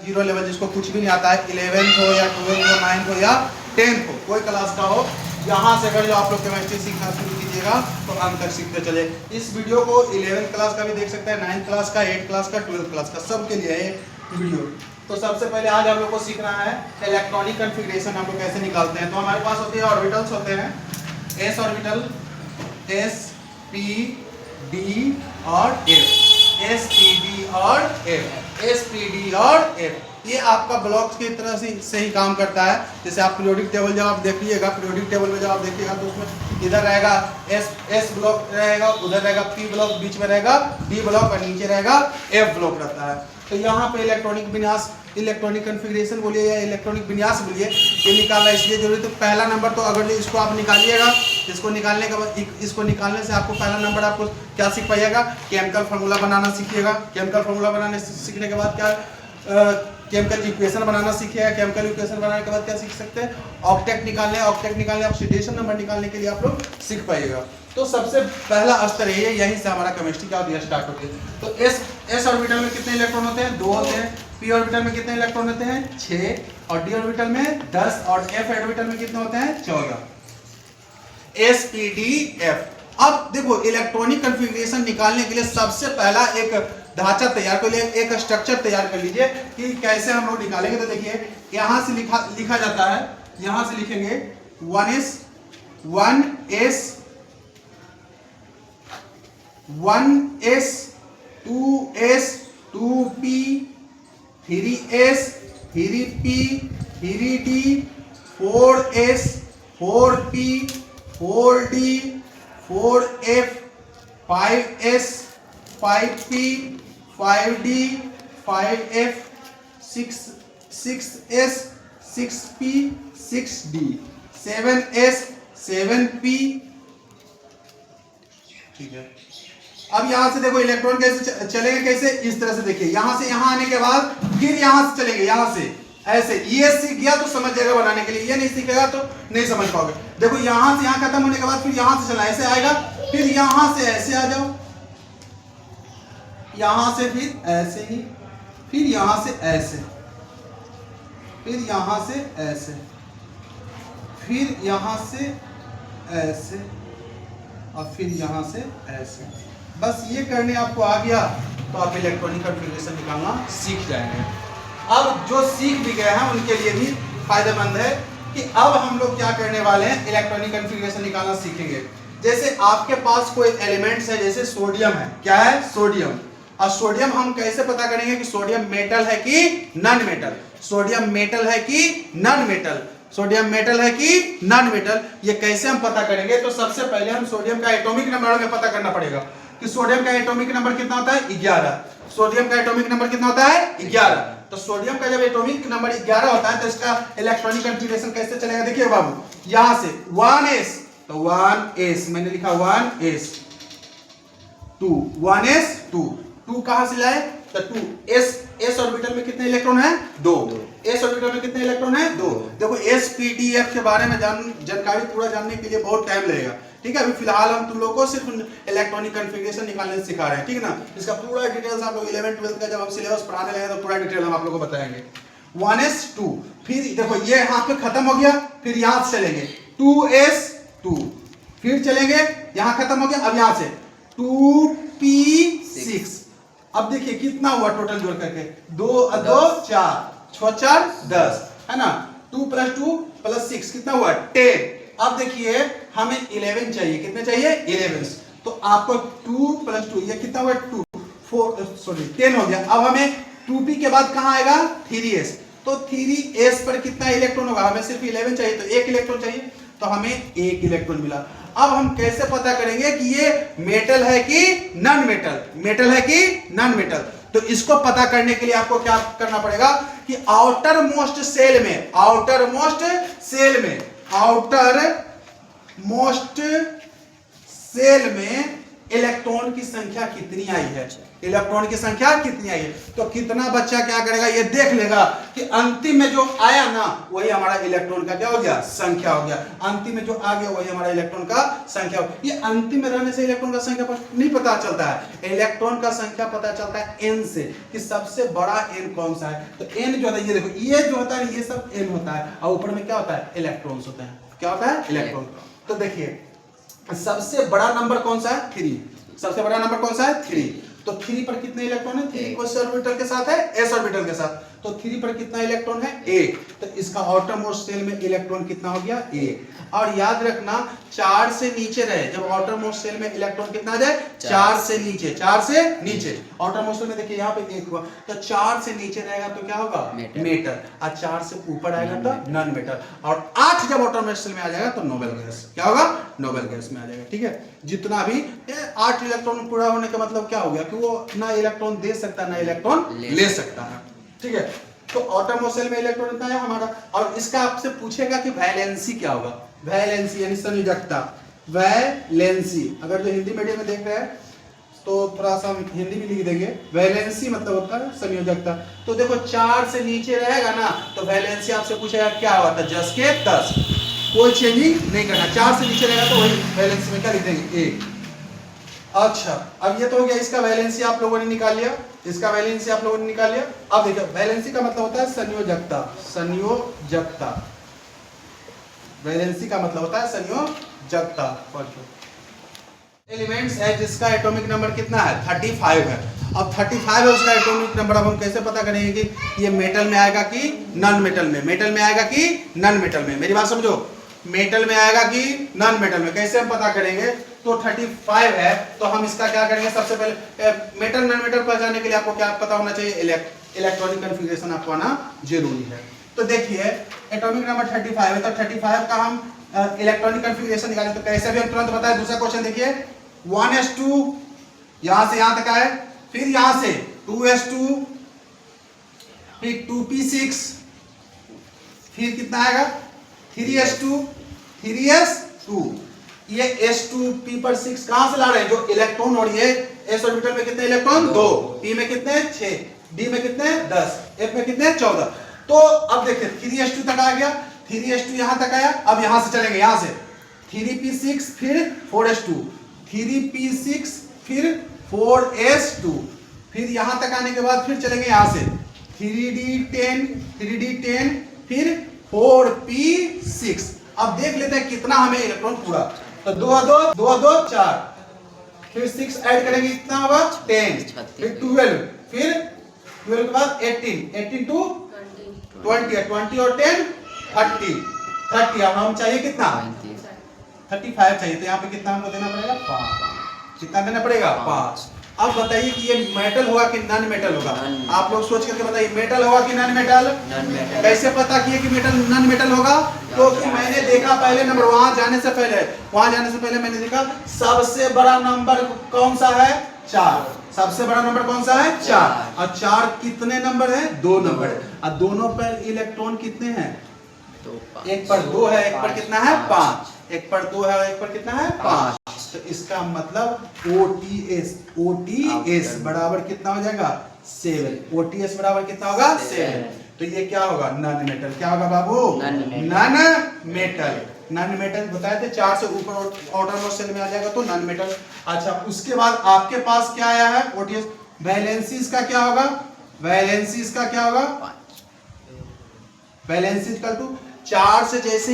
Zero level जिसको कुछ भी नहीं आता है, 11th हो या 12th हो, 9th हो या 10th हो, कोई क्लास का हो, यहाँ से अगर जो आप लोग केमिस्ट्री सीखना शुरू कीजिएगा तो अंत तक सीखते चले। इस वीडियो को 11th क्लास का भी देख सकते हैं, 9th क्लास का, 8th क्लास का, 12th क्लास का, सबके लिए है वीडियो। तो सबसे पहले आज हम लोग को सीखना है इलेक्ट्रॉनिक कॉन्फ़िगरेशन हम लोग कैसे निकालते हैं। तो हमारे पास होते हैं ऑर्बिटल्स होते हैं, S orbital, S P D और एफ, एस पी डी और एफ, एस पी डी और एफ। ये आपका ब्लॉक्स की तरह से ही काम करता है। जैसे आप पीरियोडिक टेबल जब आप देखिएगा, पीरियोडिक टेबल में जब आप देखिएगा तो उसमें इधर रहेगा एस ब्लॉक रहेगा, उधर रहेगा पी ब्लॉक, बीच में रहेगा डी ब्लॉक और नीचे रहेगा एफ ब्लॉक रहता है। तो यहाँ पे इलेक्ट्रॉनिक विन्यास, इलेक्ट्रॉनिक कॉन्फ़िगरेशन बोलिए या इलेक्ट्रॉनिक विन्यास बोलिए, ये निकालना इसलिए जरूरी। तो पहला नंबर तो अगर इसको आप निकालिएगा, इसको निकालने के बाद इसको निकालने से आपको पहला नंबर आपको क्या सीख पाइएगा, केमिकल फार्मूला बनाना सीखिएगा। केमिकल फार्मूला बनाने सीखने के बाद क्या, केमिकल इक्वेशन बनाना सीखिएगा। केमिकल इक्वेशन बनाने के बाद क्या सीख सकते हैं, ऑक्टेट निकालने, ऑक्सीडेशन नंबर निकालने के लिए आप लोग सीख पाइएगा। तो सबसे पहला स्तर है यहीं से हमारा केमिस्ट्री क्या होती है स्टार्ट होती है। तो एस ऑर्बिटल में कितने इलेक्ट्रॉन होते हैं, 2 होते हैं। पी ऑर्बिटल में कितने इलेक्ट्रॉन होते हैं, 6। और डी ऑर्बिटल में 10 और एफ ऑर्बिटल में कितने होते हैं, 14। S P D F. अब देखो इलेक्ट्रॉनिक कॉन्फ़िगरेशन निकालने के लिए सबसे पहला एक ढांचा तैयार कर लिए, एक स्ट्रक्चर तैयार कर लीजिए कि कैसे हम लोग निकालेंगे। तो देखिए यहां से लिखा जाता है, यहां से लिखेंगे 1s 2s 2p 3s 3p 3d 4s 4p 4d 4f 5s 5p 5d 5f 6s 6p 6d 7s 7p। ठीक है, अब यहां से देखो इलेक्ट्रॉन कैसे चलेंगे, कैसे, इस तरह से देखिए, यहां से यहां आने के बाद फिर यहां से चलेंगे, यहां से ऐसे। ये सीख गया तो समझ जाएगा बनाने के लिए, ये नहीं सीखेगा तो नहीं समझ पाओगे। देखो यहां से यहां खत्म होने के बाद फिर यहां से चलना, ऐसे आएगा, फिर यहां से ऐसे आ जाओ, यहां से फिर ऐसे ही, फिर यहां से ऐसे, फिर यहां से ऐसे, फिर यहां से ऐसे और फिर यहां से ऐसे। बस ये करने आपको आ गया तो आप इलेक्ट्रॉनिक कॉन्फ़िगरेशन निकालना सीख जाएंगे। अब जो सीख भी गए हैं उनके लिए भी फायदेमंद है कि अब हम लोग क्या करने वाले हैं, इलेक्ट्रॉनिक कॉन्फ़िगरेशन निकालना सीखेंगे। जैसे आपके पास कोई एलिमेंट्स है, जैसे सोडियम है, क्या है, सोडियम। और सोडियम हम कैसे पता करेंगे कि सोडियम मेटल है कि नॉन मेटल, सोडियम मेटल है कि नॉन मेटल, सोडियम मेटल है कि नॉन मेटल, ये कैसे हम पता करेंगे। तो सबसे पहले हम सोडियम का एटॉमिक नंबर हमें पता करना पड़ेगा कि सोडियम का एटॉमिक नंबर कितना होता है, 11। सोडियम का एटॉमिक नंबर कितना होता है, 11। तो सोडियम का जब एटॉमिक नंबर 11 होता है तो इसका इलेक्ट्रॉनिक कॉन्फ़िगरेशन कैसे चलेगा, देखिए बाबू, यहां से 1s, तो 1s मैंने लिखा 1s 2, 1s 2 कहां से लाए, तो 2 एस ऑर्बिटल में कितने इलेक्ट्रॉन है, 2। एस ऑर्बिटल में कितने इलेक्ट्रॉन है, 2। देखो एस पी डी एफ के बारे में जानकारी पूरा जानने के लिए बहुत टाइम लगेगा। ठीक है, अभी फिलहाल हम तुम लोग को सिर्फ इलेक्ट्रॉनिक कॉन्फ़िगरेशन निकालने सिखा रहे हैं, ठीक है ना। इसका पूरा डिटेल्स आप लोग 11th 12th का जब हम सिलेबस पढ़ाने लगे तो पूरा डिटेल हम आप लोग को बताएंगे। 1s 2, फिर देखो ये यहाँ पे खत्म हो गया, फिर यहाँ से चलेंगे 2s 2, फिर चलेंगे यहाँ खत्म हो गया, अब यहाँ से 2p 6। अब देखिए कितना हुआ टोटल जोड़ करके, 2 2 4 6 4 10 है ना, 2 + 2 + 6 कितना हुआ, 10। अब देखिए हमें 11 चाहिए, कितने चाहिए, 11। तो आपको 2 + 2 ये कितना हुआ, 10 हो गया। अब हमें 2p के बाद कहां आएगा, 3s। तो 3s पर कितना इलेक्ट्रॉन होगा, हमें सिर्फ 11 चाहिए तो 1 इलेक्ट्रॉन चाहिए, तो हमें 1 इलेक्ट्रॉन मिला। अब हम कैसे पता करेंगे कि ये मेटल है कि नॉन मेटल, मेटल है कि नॉन मेटल। तो इसको पता करने के लिए आपको क्या करना पड़ेगा कि आउटर मोस्ट सेल में, आउटर मोस्ट सेल में इलेक्ट्रॉन की संख्या कितनी आई है, इलेक्ट्रॉन की संख्या कितनी आई है। तो कितना बच्चा क्या करेगा, ये देख लेगा कि अंतिम में जो आया ना वही हमारा इलेक्ट्रॉन का क्या हो गया, संख्या हो गया। अंतिम में जो आ गया वही हमारा इलेक्ट्रॉन का संख्या हो गया। ये अंतिम में रहने से इलेक्ट्रॉन का संख्या नहीं पता चलता है, इलेक्ट्रॉन का संख्या पता चलता है एन से, कि सबसे बड़ा एन कौन सा है। तो एन जो होता है, ये देखो ये जो होता है ये सब एन होता है, और ऊपर में क्या होता है, इलेक्ट्रॉन्स होते हैं। क्या होता है, इलेक्ट्रॉन। तो देखिए सबसे बड़ा नंबर कौन सा है, 3। सबसे बड़ा नंबर कौन सा है, 3। तो 3 पर कितने इलेक्ट्रॉन है, 3 को ऑर्बिटल के साथ है, s ऑर्बिटल के साथ। तो 3 पर कितना इलेक्ट्रॉन है, 1। तो इसका आउटर मोस्ट शेल में इलेक्ट्रॉन कितना हो गया, 1। और याद रखना 4 से नीचे रहे, जब आउटर मोस्ट शेल में इलेक्ट्रॉन कितना आ जाए, 4 से नीचे, 4 से नीचे। आउटर मोस्ट शेल में देखिए यहाँ पे 1 हुआ, तो 4 से नीचे रहेगा तो क्या होगा, मेटल। और 4 से ऊपर आएगा तो नॉन मेटल। और 8 जब आउटर मोस्ट शेल में आ जाएगा तो नोबेल गैस। क्या होगा, नोबेल गैस में आ जाएगा। ठीक है, जितना भी 8 इलेक्ट्रॉन पूरा होने का मतलब क्या हो गया कि वो ना इलेक्ट्रॉन दे सकता ना इलेक्ट्रॉन ले सकता है। ठीक है, तो आटम और सेल में इलेक्ट्रॉन इतना है हमारा। और इसका आपसे पूछेगा कि वैलेंसी क्या होगा, वैलेंसी यानी संयोजकता, वैलेंसी। अगर जो हिंदी मीडियम में देख रहे हैं तो थोड़ा सा हम हिंदी में लिख देंगे। वैलेंसी मतलब होता है संयोजकता। तो देखो 4 से नीचे रहेगा ना तो वैलेंसी आपसे पूछेगा क्या हुआ था, 10 के 10, कोई चेंजिंग नहीं करना। 4 से नीचे रहेगा तो वही वैलेंसी में क्या लिख देंगे, 1। अच्छा, अब ये तो हो गया, इसका वैलेंसी आप लोगों ने निकाल लिया, इसका वैलेंसी आप लोगों ने निकाल लिया। अब देखिए वैलेंसी का मतलब होता है संयोजकता, संयोजकता। वैलेंसी का मतलब होता है संयोजकता। एलिमेंट्स है जिसका एटॉमिक नंबर कितना है, 35 है। अब 35 है उसका एटॉमिक नंबर। अब हम कैसे पता करेंगे कि ये मेटल में आएगा कि नॉन मेटल में, मेटल में आएगा कि नॉन मेटल में। मेरी बात समझो, मेटल में आएगा कि नॉन मेटल में, कैसे हम पता करेंगे। तो 35 है तो हम इसका क्या करेंगे, सबसे पहले मेटल नॉन मेटल पहचानने के लिए आपको क्या पता होना चाहिए, इलेक्ट्रॉनिक कॉन्फ़िगरेशन आपको आना जरूरी है। तो देखिए एटॉमिक नंबर 35 है, तो 35 का हम इलेक्ट्रॉनिक कॉन्फ़िगरेशन निकालें तो कैसे भी हम तुरंत बताएं। दूसरा क्वेश्चन देखिए, 1s2 यहां से यहां तक आए, फिर यहां से 2s2, फिर 2p6, फिर कितना आएगा 3s2, 3s2। ये s2p पर 6 कहां से ला रहे हैं, जो इलेक्ट्रॉन और ये s ऑर्बिटल में कितने इलेक्ट्रॉन, 2, p में कितने 6, d में कितने 10, f में कितने 14। तो अब देखिए 3s2 तक आ गया, 3s2 यहां तक आया। अब यहां से चलेंगे, यहां से 3p6 फिर 4s2, 3p6 फिर 4s2, फिर यहां तक आने के बाद फिर चलेंगे यहां से 3d10, 3d10 फिर 4p6। अब देख लेते हैं कितना हमें इलेक्ट्रॉन पूरा। तो 2 2 4, फिर 6 ऐड करेंगे कितना होगा 10, फिर 12, फिर 12 के बाद 18, 18 टू 20 है, 20 और 10 30। अब हम चाहिए कितना 35 चाहिए, तो यहाँ पे कितना हमको देना पड़ेगा 5। कितना देना पड़ेगा 5। अब बताइए कि ये मेटल होगा कि नॉन मेटल होगा। आप लोग सोच करके बताइए मेटल होगा कि नॉन मेटल। कैसे पता किए कि मेटल नॉन मेटल होगा, क्योंकि मैंने देखा पहले नंबर, वहां जाने से पहले मैंने देखा सबसे बड़ा नंबर कौन सा है, 4। सबसे बड़ा नंबर कौन सा है, 4। और 4 कितने नंबर है, 2 नंबर है। और दोनों पर इलेक्ट्रॉन कितने हैं, एक पर 2 है, एक पर कितना है 5। एक पर 2 है और एक पर कितना है 5। तो इसका मतलब OTS बराबर कितना हो जाएगा 7। OTS बराबर कितना होगा 7। तो ये क्या होगा, नॉन मेटल। क्या होगा बाबू, नॉन मेटल। नॉन मेटल बताए थे 4 से ऊपर आउटर मोस्ट शेल में आ जाएगा तो नॉन मेटल। अच्छा, उसके बाद आपके पास क्या आया है OTS। वैलेंसी इसका क्या होगा, वैलेंसी इसका क्या होगा, वैलेंसी इक्वल टू 4 से जैसे